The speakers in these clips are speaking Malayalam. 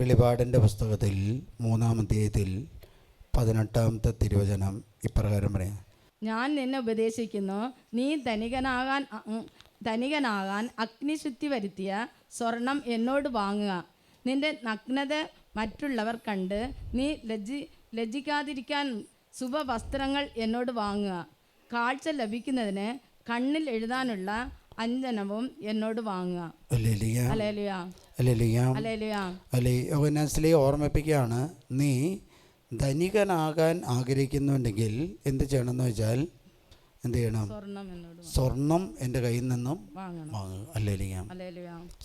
വെളിപാടിൻ്റെ പുസ്തകത്തിൽ 3-ാം അധ്യായത്തിൽ 18-ാമത്തെ തിരുവചനം ഇപ്രകാരം പറയാം: ഞാൻ നിന്നെ ഉപദേശിക്കുന്നു, നീ ധനികനാകാൻ അഗ്നിശുദ്ധി വരുത്തിയ സ്വർണം എന്നോട് വാങ്ങുക. നിന്റെ നഗ്നത മറ്റുള്ളവർ കണ്ട് നീ ലജ്ജിക്കാതിരിക്കാൻ ശുഭവസ്ത്രങ്ങൾ എന്നോട് വാങ്ങുക. കാഴ്ച ലഭിക്കുന്നതിന് കണ്ണിൽ എഴുതാനുള്ള അഞ്ജനവും എന്നോട് വാങ്ങുക. യോഹന്നാനിലെ ഓർമ്മിപ്പിക്കുകയാണ്, നീ ധനികനാകാൻ ആഗ്രഹിക്കുന്നുണ്ടെങ്കിൽ എന്ത് ചെയ്യണമെന്ന് വെച്ചാൽ എന്ത് ചെയ്യണം? സ്വർണം എൻ്റെ കയ്യിൽ നിന്നും വാങ്ങുക. ഹല്ലേലൂയ.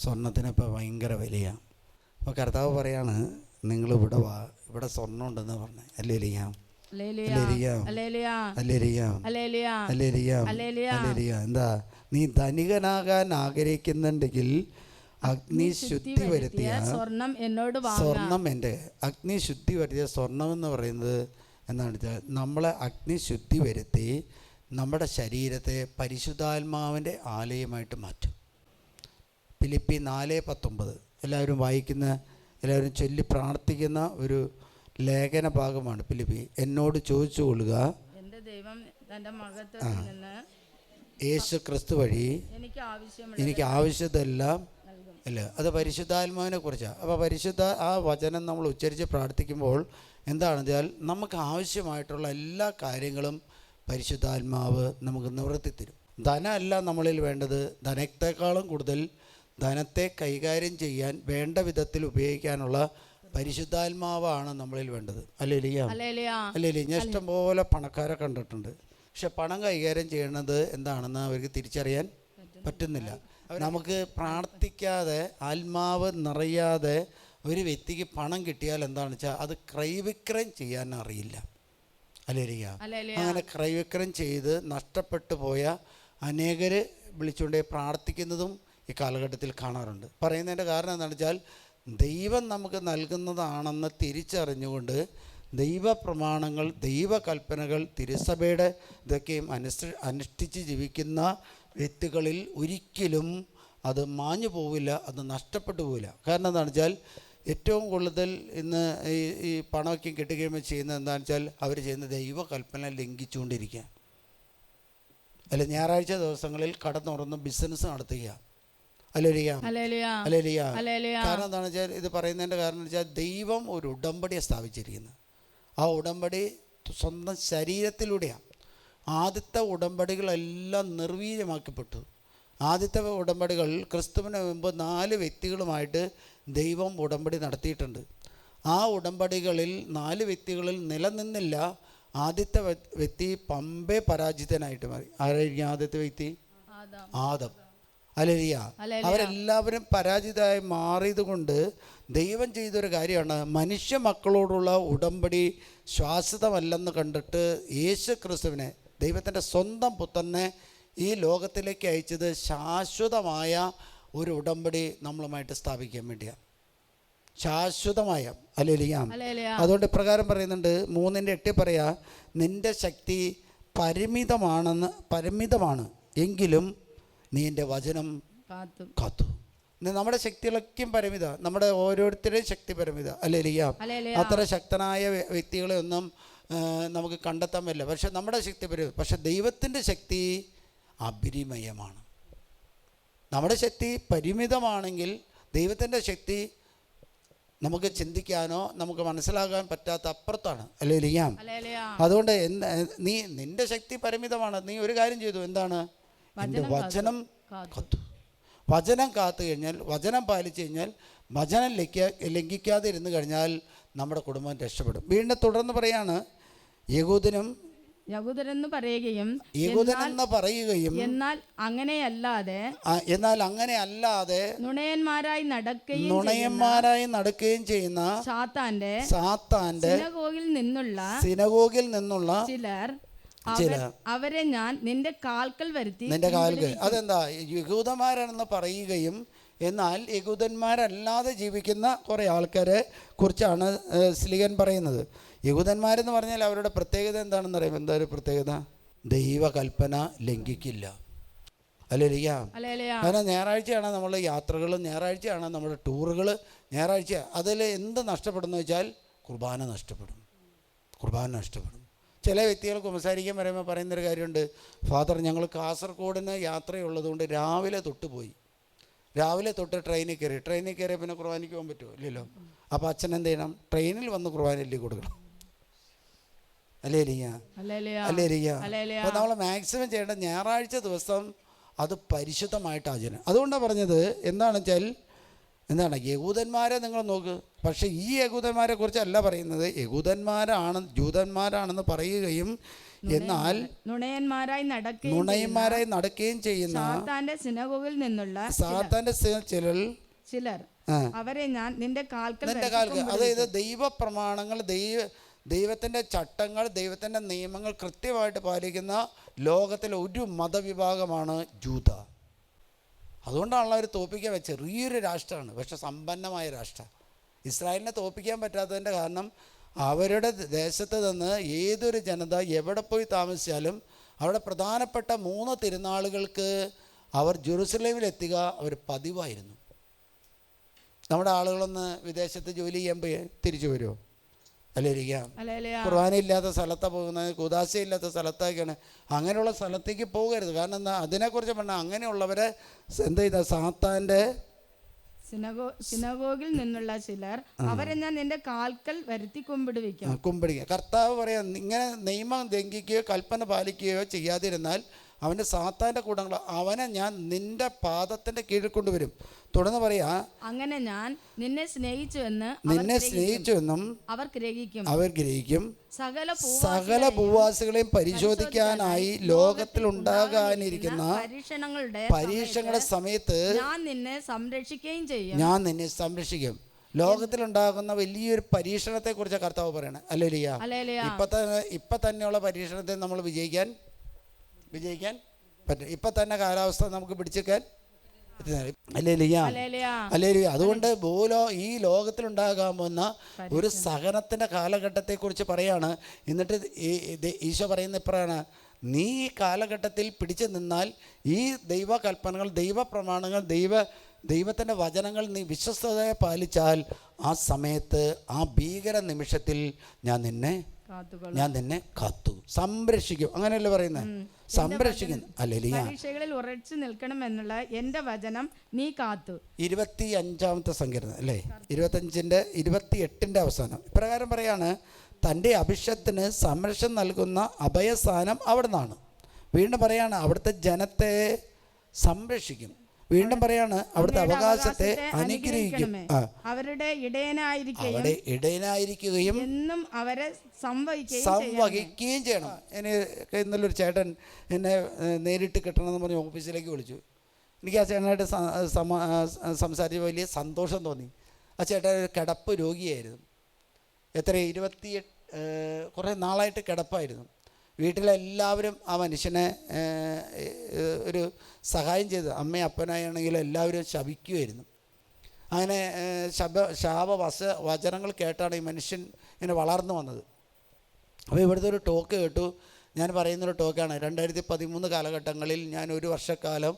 സ്വർണത്തിന് ഇപ്പോൾ ഭയങ്കര വിലയാണ്. അപ്പോൾ കർത്താവ് പറയാണ്, നിങ്ങൾ ഇവിടെ സ്വർണം ഉണ്ടെന്ന് പറഞ്ഞു. ഹല്ലേലൂയ. എന്താ? നീ ധനികനാകാൻ ആഗ്രഹിക്കുന്നുണ്ടെങ്കിൽ അഗ്നിശുദ്ധി വരുത്തിയ സ്വർണം എൻ്റെ അഗ്നിശുദ്ധി വരുത്തിയ സ്വർണം എന്ന് പറയുന്നത് എന്താണെന്ന് വെച്ചാൽ നമ്മളെ അഗ്നിശുദ്ധി വരുത്തി നമ്മുടെ ശരീരത്തെ പരിശുദ്ധാത്മാവിൻ്റെ ആലയമായിട്ട് മാറ്റും. ഫിലിപ്പി 4:19 എല്ലാവരും വായിക്കുന്ന, എല്ലാവരും ചൊല്ലി പ്രാർത്ഥിക്കുന്ന ഒരു ലേഖന ഭാഗമാണ് ഫിലിപ്പി. എന്നോട് ചോദിച്ചു കൊള്ളുക, യേശു ക്രിസ്തു വഴി എനിക്ക് ആവശ്യതെല്ലാം ഇല്ല. അത് പരിശുദ്ധാത്മാവിനെ കുറിച്ചാണ്. അപ്പോൾ ആ വചനം നമ്മൾ ഉച്ചരിച്ച് പ്രാർത്ഥിക്കുമ്പോൾ എന്താണെന്ന് വെച്ചാൽ നമുക്ക് ആവശ്യമായിട്ടുള്ള എല്ലാ കാര്യങ്ങളും പരിശുദ്ധാത്മാവ് നമുക്ക് നിവർത്തി തരും. ധനമല്ല നമ്മളിൽ വേണ്ടത്. ധനത്തെക്കാളും കൂടുതൽ ധനത്തെ കൈകാര്യം ചെയ്യാൻ വേണ്ട വിധത്തിൽ ഉപയോഗിക്കാനുള്ള പരിശുദ്ധാത്മാവാണ് നമ്മളിൽ വേണ്ടത്. അല്ലേലിയ. ഞാൻ ഇഷ്ടംപോലെ പണക്കാരെ കണ്ടിട്ടുണ്ട്. പക്ഷെ പണം കൈകാര്യം ചെയ്യണത് എന്താണെന്ന് അവർക്ക് തിരിച്ചറിയാൻ പറ്റുന്നില്ല. നമുക്ക് പ്രാർത്ഥിക്കാതെ ആത്മാവ് നിറയാതെ ഒരു വ്യക്തിക്ക് പണം കിട്ടിയാൽ എന്താണെന്ന് വെച്ചാൽ അത് ക്രയവിക്രയം ചെയ്യാൻ അറിയില്ല. അല്ലേലിയ. അങ്ങനെ ക്രയവിക്രയം ചെയ്ത് നഷ്ടപ്പെട്ടു പോയ അനേകർ വിളിച്ചുകൊണ്ട് പ്രാർത്ഥിക്കുന്നതും ഈ കാലഘട്ടത്തിൽ കാണാറുണ്ട്. പറയുന്നതിൻ്റെ കാരണം എന്താണെന്ന് വെച്ചാൽ ദൈവം നമുക്ക് നൽകുന്നതാണെന്ന് തിരിച്ചറിഞ്ഞുകൊണ്ട് ദൈവപ്രമാണങ്ങൾ, ദൈവകൽപ്പനകൾ, തിരുസഭയുടെ ഇതൊക്കെയും അനുഷ്ഠിച്ച് ജീവിക്കുന്ന വ്യക്തികളിൽ ഒരിക്കലും അത് മാഞ്ഞു പോവില്ല, അത് നഷ്ടപ്പെട്ടു പോവില്ല. കാരണം എന്താണെന്ന് വെച്ചാൽ ഏറ്റവും കൂടുതൽ ഇന്ന് ഈ പണമൊക്കെ കിട്ടുകയും ചെയ്യുന്നത് എന്താണെന്ന് വെച്ചാൽ അവർ ചെയ്യുന്ന ദൈവകൽപ്പന ലംഘിച്ചുകൊണ്ടിരിക്കുക. അല്ല, ഞായറാഴ്ച ദിവസങ്ങളിൽ കടന്നുറന്ന് ബിസിനസ് നടത്തുക. കാരണം എന്താണെന്ന് വെച്ചാൽ ഇത് പറയുന്നതിൻ്റെ കാരണം വെച്ചാൽ ദൈവം ഒരു ഉടമ്പടിയെ സ്ഥാപിച്ചിരിക്കുന്നത്. ആ ഉടമ്പടി സ്വന്തം ശരീരത്തിലൂടെയാണ്. ആദ്യത്തെ ഉടമ്പടികളെല്ലാം നിർവീര്യമാക്കപ്പെട്ടു. ആദ്യത്തെ ഉടമ്പടികൾ ക്രിസ്തുവിന് മുമ്പ് 4 വ്യക്തികളുമായിട്ട് ദൈവം ഉടമ്പടി നടത്തിയിട്ടുണ്ട്. ആ ഉടമ്പടികളിൽ 4 വ്യക്തികളിൽ നിലനിന്നില്ല. ആദ്യത്തെ വ്യക്തി പമ്പെ പരാജിതനായിട്ട് മാറി. ആരായിരിക്കും ആദ്യത്തെ വ്യക്തി? ആദം. ഹല്ലേലൂയ. അവരെല്ലാവരും പരാജിതമായി മാറിയത് കൊണ്ട് ദൈവം ചെയ്തൊരു കാര്യമാണ്, മനുഷ്യ മക്കളോടുള്ള ഉടമ്പടി ശാശ്വതമല്ലെന്ന് കണ്ടിട്ട് യേശു ക്രിസ്തുവിനെ, ദൈവത്തിൻ്റെ സ്വന്തം പുത്രനെ ഈ ലോകത്തിലേക്ക് അയച്ചത് ശാശ്വതമായ ഒരു ഉടമ്പടി നമ്മളുമായിട്ട് സ്ഥാപിക്കാൻ വേണ്ടിയാണ്. ശാശ്വതമായ. ഹല്ലേലൂയ. അതുകൊണ്ട് ഇപ്രകാരം പറയുന്നുണ്ട്, 3:8 പറയാ, നിൻ്റെ ശക്തി പരിമിതമാണ് എങ്കിലും നീ എൻ്റെ വചനം കാത്തു. നമ്മുടെ ശക്തികളൊക്കെയും പരിമിത, നമ്മുടെ ഓരോരുത്തരുടെയും ശക്തി പരിമിത. ഹല്ലേലൂയ. അത്ര ശക്തനായ വ്യക്തികളെ ഒന്നും നമുക്ക് കണ്ടെത്താൻ പറ്റില്ല. പക്ഷെ നമ്മുടെ ശക്തി പരിമിത. പക്ഷെ ദൈവത്തിൻ്റെ ശക്തി അപരിമയമാണ്. നമ്മുടെ ശക്തി പരിമിതമാണെങ്കിൽ ദൈവത്തിൻ്റെ ശക്തി നമുക്ക് ചിന്തിക്കാനോ നമുക്ക് മനസ്സിലാകാൻ പറ്റാത്ത അപ്പുറത്താണ്. ഹല്ലേലൂയ. അതുകൊണ്ട് നിൻ്റെ ശക്തി പരിമിതമാണ്. നീ ഒരു കാര്യം ചെയ്തു, എന്താണ്? എൻ്റെ വചനം കാത്തു. വചനം കാത്തു കഴിഞ്ഞാൽ, വചനം പാലിച്ചു കഴിഞ്ഞാൽ, വചനം ലംഘിക്കാതെ ഇരുന്ന് കഴിഞ്ഞാൽ നമ്മുടെ കുടുംബം രക്ഷപ്പെടും. വീണ്ടും തുടർന്ന് പറയാണ്, യഹൂദനെന്ന് പറയുകയും എന്നാൽ അങ്ങനെയല്ലാതെ നുണയന്മാരായി നടക്കുകയും ചെയ്യുന്ന സാത്താന്റെ സിനഗോഗിൽ നിന്നുള്ള ചിലർ അവരെ ഞാൻ നിന്റെ കാൽക്കൽ വരുത്തി. അതെന്താ? യഹൂദന്മാരാണെന്ന് പറയുകയും എന്നാൽ യഹൂദന്മാരല്ലാതെ ജീവിക്കുന്ന കുറേ ആൾക്കാരെ കുറിച്ചാണ് സ്ലീഹൻ പറയുന്നത്. യഹൂദന്മാരെന്ന് പറഞ്ഞാൽ അവരുടെ പ്രത്യേകത എന്താണെന്ന് അറിയാം. എന്താ ഒരു പ്രത്യേകത? ദൈവകൽപ്പന ലംഘിക്കില്ല. ഹല്ലേലൂയ. ഹല്ലേലൂയ. കാരണം ഞായറാഴ്ചയാണ് നമ്മൾ യാത്രകൾ, ഞായറാഴ്ചയാണ് നമ്മുടെ ടൂറുകൾ, ഞായറാഴ്ച. അതിൽ എന്ത് നഷ്ടപ്പെടുന്നു വെച്ചാൽ കുർബാന നഷ്ടപ്പെടും, കുർബാന നഷ്ടപ്പെടും. ചില വ്യക്തികൾ കുമ്പസാരിക്കാൻ പറയുമ്പോൾ പറയുന്നൊരു കാര്യമുണ്ട്, ഫാദർ ഞങ്ങൾ കാസർഗോഡിന് യാത്രയുള്ളതുകൊണ്ട് രാവിലെ തൊട്ട് പോയി, രാവിലെ തൊട്ട് ട്രെയിനിൽ കയറിയ പിന്നെ കുർബാനയ്ക്ക് പോകാൻ പറ്റുമോ? ഇല്ലല്ലോ. അപ്പോൾ അച്ഛൻ എന്ത് ചെയ്യണം? ട്രെയിനിൽ വന്ന് കുർബാനയിൽ കൊടുക്കണം. Hallelujah, hallelujah. അപ്പോൾ നമ്മൾ മാക്സിമം ചെയ്യേണ്ട ഞായറാഴ്ച ദിവസം അത് പരിശുദ്ധമായിട്ട് ആചരണം. അതുകൊണ്ടാണ് പറഞ്ഞത് എന്താണ് യഹൂദന്മാരെ നിങ്ങൾ നോക്ക്. പക്ഷേ ഈ യഹൂദന്മാരെ കുറിച്ചല്ല പറയുന്നത്. ജൂതന്മാരാണെന്ന് പറയുകയും എന്നാൽ നുണയന്മാരായി നടക്കുകയും ചെയ്യുന്ന സാത്താന്റെ സിനഗോഗിൽ നിന്നുള്ള ചിലർ അവരെ ഞാൻ നിന്റെ കാൽക്കൽ, അതായത് ദൈവപ്രമാണങ്ങൾ, ദൈവത്തിൻ്റെ ചട്ടങ്ങൾ, ദൈവത്തിൻ്റെ നിയമങ്ങൾ കൃത്യമായിട്ട് പാലിക്കുന്ന ലോകത്തിലെ ഒരു മതവിഭാഗമാണ് ജൂത. അതുകൊണ്ടാണല്ലോ അവർ തോൽപ്പിക്കാൻ ചെറിയൊരു രാഷ്ട്രമാണ്, പക്ഷെ സമ്പന്നമായ രാഷ്ട്രം. ഇസ്രായേലിനെ തോൽപ്പിക്കാൻ പറ്റാത്തതിൻ്റെ കാരണം അവരുടെ ദേശത്ത് നിന്ന് ഏതൊരു ജനത എവിടെ പോയി താമസിച്ചാലും അവിടെ പ്രധാനപ്പെട്ട 3 തിരുനാളുകൾക്ക് അവർ ജെറുസലേമിലെത്തുക അവർ പതിവായിരുന്നു. നമ്മുടെ ആളുകളൊന്ന് വിദേശത്ത് ജോലി ചെയ്യുമ്പോൾ തിരിച്ചു വരുമോ? ഹല്ലേലൂയ. കുർബാന ഇല്ലാത്ത സ്ഥലത്താണ് പോകുന്നത്, കൂദാശയില്ലാത്ത സ്ഥലത്തേക്കാണ്. അങ്ങനെയുള്ള സ്ഥലത്തേക്ക് പോകരുത്. കാരണം എന്താ? അതിനെക്കുറിച്ച് പറഞ്ഞാൽ അങ്ങനെയുള്ളവരെ എന്ത് ചെയ്താൽ സാത്താൻ്റെ സിനഗോഗിൽ നിന്നുള്ള ചിലർ അവരെ ഞാൻ നിന്റെ കാൽക്കൽ വരുത്തി കുമ്പിടുക. കർത്താവ് പറയാം, ഇങ്ങനെ നിയമം ലംഘിക്കുകയോ കൽപ്പന പാലിക്കുകയോ ചെയ്യാതിരുന്നാൽ അവൻ്റെ സാത്താൻ്റെ കൂടങ്ങൾ അവനെ ഞാൻ നിന്റെ പാദത്തിൻ്റെ കീഴിൽ കൊണ്ടുവരും. തുടർന്ന് പറയാ, അങ്ങനെ ഞാൻ നിന്നെ സ്നേഹിച്ചുവെന്നും അവർ ഗ്രഹിക്കും. സകല ഭൂവാസികളെയും പരിശോധിക്കാനായി ലോകത്തിൽ ഉണ്ടാകാനിരിക്കുന്ന പരീക്ഷണങ്ങളുടെ സമയത്ത് ഞാൻ നിന്നെ സംരക്ഷിക്കും. ലോകത്തിലുണ്ടാകുന്ന വലിയൊരു പരീക്ഷണത്തെ കുറിച്ച് കർത്താവ് പറയണേ. ഹല്ലേലൂയ. ഇപ്പൊ തന്നെയുള്ള പരീക്ഷണത്തെ നമ്മൾ വിജയിക്കാൻ പറ്റും. ഇപ്പൊ തന്നെ കാലാവസ്ഥ നമുക്ക് പിടിച്ചേക്കാൻ. ഹല്ലേലൂയ. അതുകൊണ്ട് ഈ ലോകത്തിലുണ്ടാകാൻ പോകുന്ന ഒരു സഹനത്തിൻ്റെ കാലഘട്ടത്തെക്കുറിച്ച് പറയാണ്. എന്നിട്ട് ഈശോ പറയുന്ന ഇപ്പറാണ്, നീ ഈ കാലഘട്ടത്തിൽ പിടിച്ചു നിന്നാൽ ഈ ദൈവകൽപ്പനകൾ, ദൈവപ്രമാണങ്ങൾ, ദൈവത്തിൻ്റെ വചനങ്ങൾ നീ വിശ്വസ്തതയെ പാലിച്ചാൽ ആ സമയത്ത്, ആ ഭീകര നിമിഷത്തിൽ ഞാൻ നിന്നെ കാത്തു സംരക്ഷിക്കും. അങ്ങനെയല്ലേ പറയുന്നത്? സംരക്ഷിക്കും. പരീക്ഷകളിൽ ഉറച്ചു നിൽക്കണമെന്നുള്ള എൻ്റെ വചനം നീ കാത്തു. 25-ാമത്തെ സങ്കീർത്തനം അല്ലേ, 28 അവസാനം ഇപ്രകാരം പറയാണ്, തൻ്റെ അഭിഷേകത്തിന് സംരക്ഷണം നൽകുന്ന അഭയസ്ഥാനം അവിടെ നിന്നാണ്. വീണ്ടും പറയാണ്, അവിടുത്തെ ജനത്തെ സംരക്ഷിക്കും. വീണ്ടും പറയാണ്, അവിടുത്തെ അവകാശത്തെ അനുഗ്രഹിക്കും. അവരുടെ ഇടയനായിരിക്കുകയും എന്നും അവരെ സംവഹിക്കുകയും ചെയ്യണം. ഇന്നലൊരു ചേട്ടൻ എന്നെ നേരിട്ട് കിട്ടണമെന്ന് പറഞ്ഞ് ഓഫീസിലേക്ക് വിളിച്ചു. എനിക്ക് ആ ചേട്ടനായിട്ട് സംസാരിച്ച് വലിയ സന്തോഷം തോന്നി. ആ ചേട്ടൻ ഒരു കിടപ്പ് രോഗിയായിരുന്നു. 28 കുറേ നാളായിട്ട് കിടപ്പായിരുന്നു. വീട്ടിലെല്ലാവരും ആ മനുഷ്യനെ ഒരു സഹായം ചെയ്തു. അമ്മയും അപ്പനായാണെങ്കിൽ എല്ലാവരും ശപിക്കുമായിരുന്നു. അങ്ങനെ വചനങ്ങൾ കേട്ടാണ് ഈ മനുഷ്യൻ ഇങ്ങനെ വളർന്നു വന്നത്. അപ്പോൾ ഇവിടുത്തെ ഒരു ടോക്ക് കേട്ടു. ഞാൻ പറയുന്നൊരു ടോക്കാണ്. 2013 കാലഘട്ടങ്ങളിൽ ഞാൻ ഒരു വർഷക്കാലം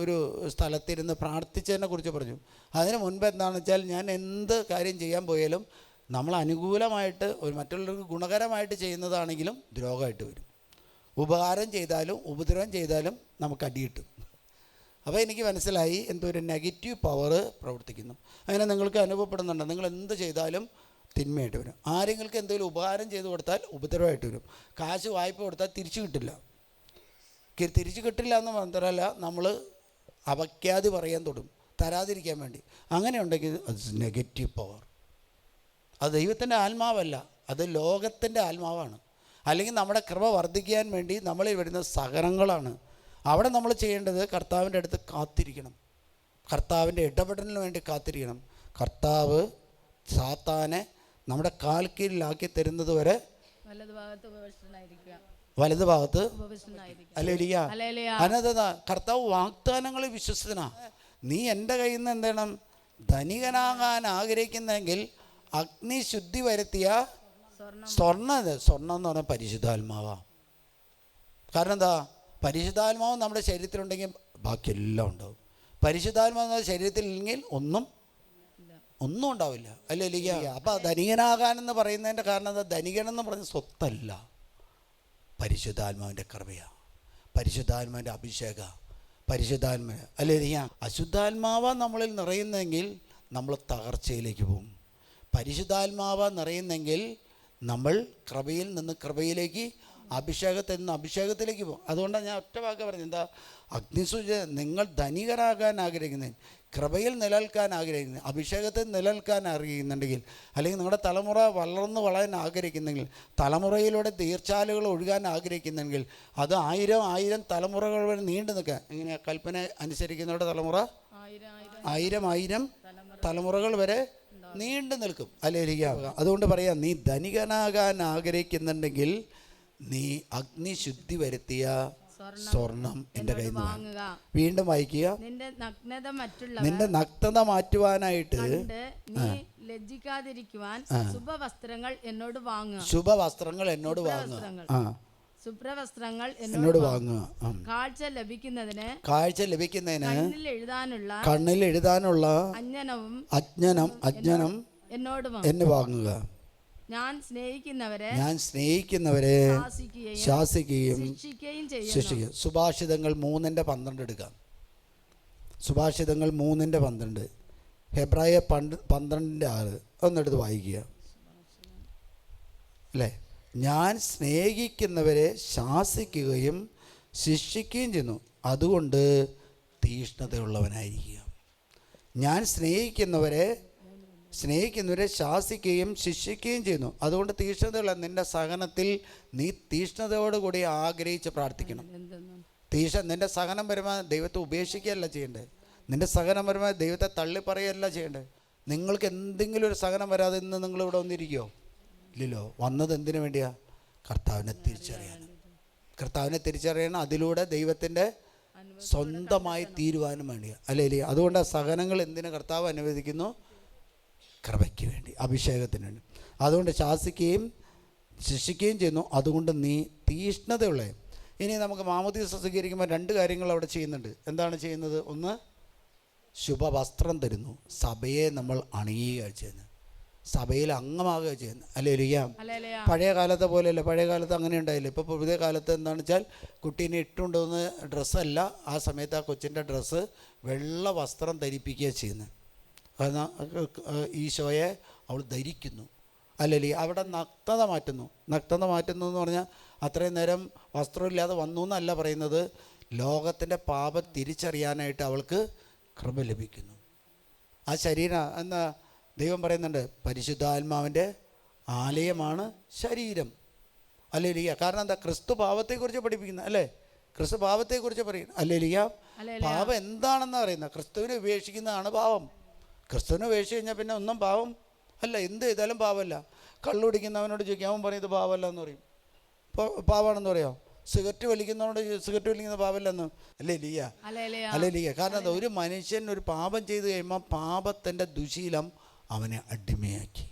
ഒരു സ്ഥലത്തിരുന്ന് പ്രാർത്ഥിച്ചതിനെ കുറിച്ച് പറഞ്ഞു. അതിന് മുൻപ് എന്താണെന്ന് വെച്ചാൽ, ഞാൻ എന്ത് കാര്യം ചെയ്യാൻ പോയാലും നമ്മൾ അനുകൂലമായിട്ട് മറ്റുള്ളവർക്ക് ഗുണകരമായിട്ട് ചെയ്യുന്നതാണെങ്കിലും ദ്രോഹമായിട്ട് വരും. ഉപകാരം ചെയ്താലും ഉപദ്രവം ചെയ്താലും നമുക്ക് അടി കിട്ടും. അപ്പോൾ എനിക്ക് മനസ്സിലായി, ഒരു നെഗറ്റീവ് പവർ പ്രവർത്തിക്കുന്നു. അങ്ങനെ നിങ്ങൾക്ക് അനുഭവപ്പെടുന്നുണ്ട്. നിങ്ങൾ എന്ത് ചെയ്താലും തിന്മയായിട്ട് വരും. ആരെങ്കിലും എന്തെങ്കിലും ഉപകാരം ചെയ്ത് കൊടുത്താൽ ഉപദ്രവമായിട്ട് വരും. കാശ് വായ്പ കൊടുത്താൽ തിരിച്ചു കിട്ടില്ല എന്ന് മാത്രമല്ല, നമ്മൾ അപഖ്യാതി പറയാൻ തുടങ്ങും തരാതിരിക്കാൻ വേണ്ടി. അങ്ങനെ ഉണ്ടെങ്കിൽ അത് നെഗറ്റീവ് പവർ. അത് ദൈവത്തിൻ്റെ ആത്മാവല്ല, അത് ലോകത്തിൻ്റെ ആത്മാവാണ്. അല്ലെങ്കിൽ നമ്മുടെ കൃപ വർദ്ധിക്കാൻ വേണ്ടി നമ്മളിൽ വരുന്ന സഹനങ്ങളാണ്. അവിടെ നമ്മൾ ചെയ്യേണ്ടത് കർത്താവിൻ്റെ അടുത്ത് കാത്തിരിക്കണം, കർത്താവിൻ്റെ ഇടപെടലിന് വേണ്ടി കാത്തിരിക്കണം. കർത്താവ് സാത്താനെ നമ്മുടെ കാൽക്കീഴിലാക്കി തരുന്നത് വരെ വലതുഭാഗത്ത് അനന്തത. കർത്താവ് വാഗ്ദാനങ്ങളിൽ വിശ്വസ്തനാ. നീ എൻ്റെ കയ്യിൽ നിന്ന് എന്താണ് ധനികനാകാൻ ആഗ്രഹിക്കുന്നെങ്കിൽ അഗ്നി ശുദ്ധി വരുത്തിയ സ്വർണ്ണം എന്ന് പറഞ്ഞാൽ പരിശുദ്ധാത്മാവാ. കാരണം എന്താ? പരിശുദ്ധാത്മാവ് നമ്മുടെ ശരീരത്തിലുണ്ടെങ്കിൽ ബാക്കിയെല്ലാം ഉണ്ടാവും. പരിശുദ്ധാത്മാവ് നമ്മുടെ ശരീരത്തിലില്ലെങ്കിൽ ഒന്നും ഉണ്ടാവില്ല. അല്ലേ ലിയ? അപ്പം ധനികനാകാനെന്ന് പറയുന്നതിൻ്റെ കാരണം എന്താ? ധനികനെന്ന് പറഞ്ഞ സ്വത്തല്ല, പരിശുദ്ധാത്മാവിൻ്റെ കൃപയാണ്, പരിശുദ്ധാത്മാവിൻ്റെ അഭിഷേക, പരിശുദ്ധാത്മാ. അല്ലേ ലിയ? അശുദ്ധാത്മാവ നമ്മളിൽ നിറയുന്നെങ്കിൽ നമ്മൾ തകർച്ചയിലേക്ക് പോകും. പരിശുദ്ധാത്മാവ നിറയുന്നെങ്കിൽ നമ്മൾ കൃപയിൽ നിന്ന് കൃപയിലേക്ക്, അഭിഷേകത്തിൽ നിന്ന് അഭിഷേകത്തിലേക്ക് പോകും. അതുകൊണ്ടാണ് ഞാൻ ഒറ്റ വാക്ക് പറഞ്ഞത്, എന്താ? അഗ്നിസൂച. നിങ്ങൾ ധനികരാകാൻ ആഗ്രഹിക്കുന്നത്, കൃപയിൽ നിലനിൽക്കാൻ ആഗ്രഹിക്കുന്നത്, അഭിഷേകത്തിൽ നിലനിൽക്കാൻ ആഗ്രഹിക്കുന്നുണ്ടെങ്കിൽ, അല്ലെങ്കിൽ നിങ്ങളുടെ തലമുറ വളരാൻ ആഗ്രഹിക്കുന്നെങ്കിൽ, തലമുറയിലൂടെ തീർച്ചാലുകൾ ഒഴുകാൻ ആഗ്രഹിക്കുന്നെങ്കിൽ, അത് 1000 തലമുറകൾ വരെ നീണ്ടു നിൽക്കാൻ. ഇങ്ങനെ കൽപ്പന അനുസരിക്കുന്നവരുടെ തലമുറ 1000 തലമുറകൾ വരെ നീണ്ടു നിൽക്കും. അല്ലേ ലിയ? അതുകൊണ്ട് പറയാം, നീ ധനികനാകാൻ ആഗ്രഹിക്കുന്നുണ്ടെങ്കിൽ നീ അഗ്നിശുദ്ധി വരുത്തിയ സ്വർണം എൻ്റെ കയ്യിൽ നിന്ന് വാങ്ങുക. വീണ്ടും വായിക്കുക. നിന്റെ നഗ്നത മാറ്റുവാനായിട്ട് ലജ്ജിക്കാതിരിക്കുവാൻ ശുഭവസ്ത്രങ്ങൾ എന്നോട് വാങ്ങുക. ശുഭവസ്ത്രങ്ങൾ എന്നോട് വാങ്ങുക. ശുഭ്രവസ്ത്രങ്ങൾ എന്നോട് വാങ്ങുക. കാഴ്ച ലഭിക്കുന്നതിന് കണ്ണിൽ എഴുതാനുള്ള അജ്ഞനം എന്നെ വാങ്ങുക. ഞാൻ സ്നേഹിക്കുന്നവരെ ശാസിക്കുകയും ശിക്ഷിക്കുകയും. സുഭാഷിതങ്ങൾ 3:12 എടുക്കാം. സുഭാഷിതങ്ങൾ 3:12, ഹെബ്രായ 12:6 ഒന്നെടുത്ത് വായിക്കുക. അല്ലേ? ഞാൻ സ്നേഹിക്കുന്നവരെ ശാസിക്കുകയും ശിക്ഷിക്കുകയും ചെയ്യുന്നു, അതുകൊണ്ട് തീഷ്ണതയുള്ളവനായിരിക്കുക. ഞാൻ സ്നേഹിക്കുന്നവരെ ശാസിക്കുകയും ശിക്ഷിക്കുകയും ചെയ്യുന്നു, അതുകൊണ്ട് തീഷ്ണതയുള്ള. നിൻ്റെ സഹനത്തിൽ നീ തീഷ്ണതയോടുകൂടി ആഗ്രഹിച്ച് പ്രാർത്ഥിക്കണം. നിൻ്റെ സഹനം വരുമ്പോൾ ദൈവത്തെ ഉപേക്ഷിക്കുകയല്ല ചെയ്യേണ്ടത്. നിൻ്റെ സഹനം വരുമ്പോൾ ദൈവത്തെ തള്ളിപ്പറയല്ല ചെയ്യേണ്ടത്. നിങ്ങൾക്ക് എന്തെങ്കിലും ഒരു സഹനം വരാതെ ഇന്ന് നിങ്ങളിവിടെ വന്നിരിക്കുമോ? ഇല്ലല്ലോ. വന്നത് എന്തിനു വേണ്ടിയാ? കർത്താവിനെ തിരിച്ചറിയണം. അതിലൂടെ ദൈവത്തിൻ്റെ സ്വന്തമായി തീരുവാനും വേണ്ടിയാണ്. അല്ലേ? അതുകൊണ്ട് സഹനങ്ങൾ എന്തിനു കർത്താവ് അനുവദിക്കുന്നു? കൃപയ്ക്ക് വേണ്ടി, അഭിഷേകത്തിന് വേണ്ടി. അതുകൊണ്ട് ശാസിക്കുകയും ശിക്ഷിക്കുകയും ചെയ്യുന്നു, അതുകൊണ്ട് നീ തീഷ്ണതയുള്ള. ഇനി നമുക്ക് മാമോദീസ സ്വീകരിക്കുമ്പോൾ 2 കാര്യങ്ങൾ അവിടെ ചെയ്യുന്നുണ്ട്. എന്താണ് ചെയ്യുന്നത്? ഒന്ന്, ശുഭവസ്ത്രം തരുന്നു. സഭയെ നമ്മൾ അണിയുകയാണ് ചെയ്യുന്നത്, സഭയിൽ അംഗമാകുക ചെയ്യുന്നത്. അല്ലേ ലിയ? പഴയ കാലത്തെ പോലെയല്ല. പഴയ കാലത്ത് അങ്ങനെ ഉണ്ടായില്ല. ഇപ്പോൾ പുതിയ കാലത്ത് എന്താണെന്ന് വെച്ചാൽ കുട്ടീനെ ഇട്ടുകൊണ്ടുവന്ന് ഡ്രസ്സല്ല, ആ സമയത്ത് ആ കൊച്ചിൻ്റെ ഡ്രസ്സ് വെള്ള വസ്ത്രം ധരിപ്പിക്കുക ചെയ്യുന്നത്. കാരണം ഈശോയെ അവൾ ധരിക്കുന്നു. അല്ലേ? അവിടെ നഗ്നത മാറ്റുന്നു എന്ന് പറഞ്ഞാൽ അത്രയും നേരം വസ്ത്രമില്ലാതെ വന്നു എന്നല്ല പറയുന്നത്. ലോകത്തിൻ്റെ പാപം തിരിച്ചറിയാനായിട്ട് അവൾക്ക് കൃപ ലഭിക്കുന്നു. ആ ശരീരം എന്നാ ദൈവം പറയുന്നുണ്ട്, പരിശുദ്ധാത്മാവിൻ്റെ ആലയമാണ് ശരീരം. അല്ലേ ലിയ? കാരണം എന്താ? ക്രിസ്തു പാപത്തെക്കുറിച്ച് പഠിപ്പിക്കുന്നത്. അല്ലേ? ക്രിസ്തു പാപത്തെക്കുറിച്ച് പറയുന്നത്. അല്ലേ ലിയ? പാപം എന്താണെന്ന് പറയുന്നത്? ക്രിസ്തുവിനെ ഉപേക്ഷിക്കുന്നതാണ് പാപം. ക്രിസ്തുവിനെ ഉപേക്ഷിച്ച് കഴിഞ്ഞാൽ പിന്നെ ഒന്നും പാപം അല്ല. എന്ത് ചെയ്താലും പാപമല്ല. കള്ളുടിക്കുന്നവനോട് ചോദിക്കും, അവൻ പറയുന്നത് പാപമല്ല എന്ന് പറയും. ഇപ്പോൾ പാപമാണെന്ന് പറയാമോ? സിഗരറ്റ് വലിക്കുന്നവനോട് സിഗരറ്റ് വലിക്കുന്നത് പാപമല്ലെന്ന്. അല്ലേ ലിയ? അല്ലേ ലിയ? കാരണം എന്താ? ഒരു മനുഷ്യൻ ഒരു പാപം ചെയ്ത് കഴിയുമ്പോൾ പാപത്തിൻ്റെ ദുശീലം അവനെ അടിമയാക്കി.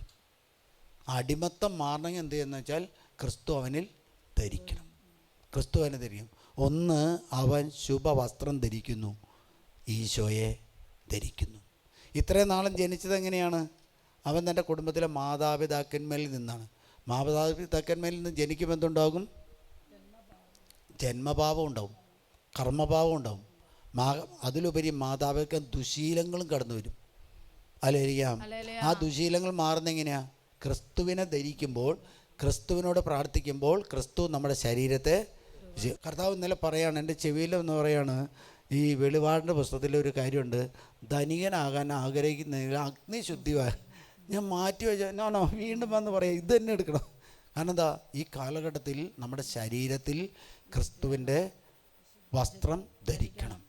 അടിമത്തം മാറണമെങ്കിൽ എന്ത് ചെയ്യുന്ന വെച്ചാൽ ക്രിസ്തു അവനിൽ ധരിക്കണം. ക്രിസ്തു അവനെ ധരിക്കും. ഒന്ന്, അവൻ ശുഭവസ്ത്രം ധരിക്കുന്നു, ഈശോയെ ധരിക്കുന്നു. ഇത്രയും നാളും ജനിച്ചത് എങ്ങനെയാണ്? അവൻ തൻ്റെ കുടുംബത്തിലെ മാതാപിതാക്കന്മാരിൽ നിന്നാണ്. മാതാപിതാക്കന്മാരിൽ നിന്ന് ജനിക്കുമ്പോൾ എന്തുണ്ടാകും? ജന്മഭാവം ഉണ്ടാവും, കർമ്മഭാവം ഉണ്ടാവും. അതിലുപരി മാതാപിതാക്കൾ ദുശീലങ്ങളും കടന്നു വരും. അല്ലേരിയാം? ആ ദുശീലങ്ങൾ മാറുന്ന എങ്ങനെയാണ്? ക്രിസ്തുവിനെ ധരിക്കുമ്പോൾ, ക്രിസ്തുവിനോട് പ്രാർത്ഥിക്കുമ്പോൾ ക്രിസ്തു നമ്മുടെ ശരീരത്തെ. കർത്താവ് ഇന്നലെ പറയാണ്, എൻ്റെ ചെവിയിലെന്ന് പറയാണ്, ഈ വെളിപാടിൻ്റെ പുസ്തകത്തിലെ ഒരു കാര്യമുണ്ട്, ധനികനാകാൻ ആഗ്രഹിക്കുന്നതിൽ അഗ്നിശുദ്ധി. ഞാൻ മാറ്റി വെച്ചോ വീണ്ടും വന്ന് പറയാം, ഇത് തന്നെ എടുക്കണം. കാരണം എന്താ? ഈ കാലഘട്ടത്തിൽ നമ്മുടെ ശരീരത്തിൽ ക്രിസ്തുവിൻ്റെ വസ്ത്രം ധരിക്കണം.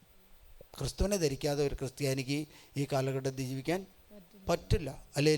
ക്രിസ്തുവിനെ ധരിക്കാതെ ഒരു ക്രിസ്ത്യാനിക്ക് ഈ കാലഘട്ടത്തിൽ ജീവിക്കാൻ പറ്റില്ല. അല്ലേ?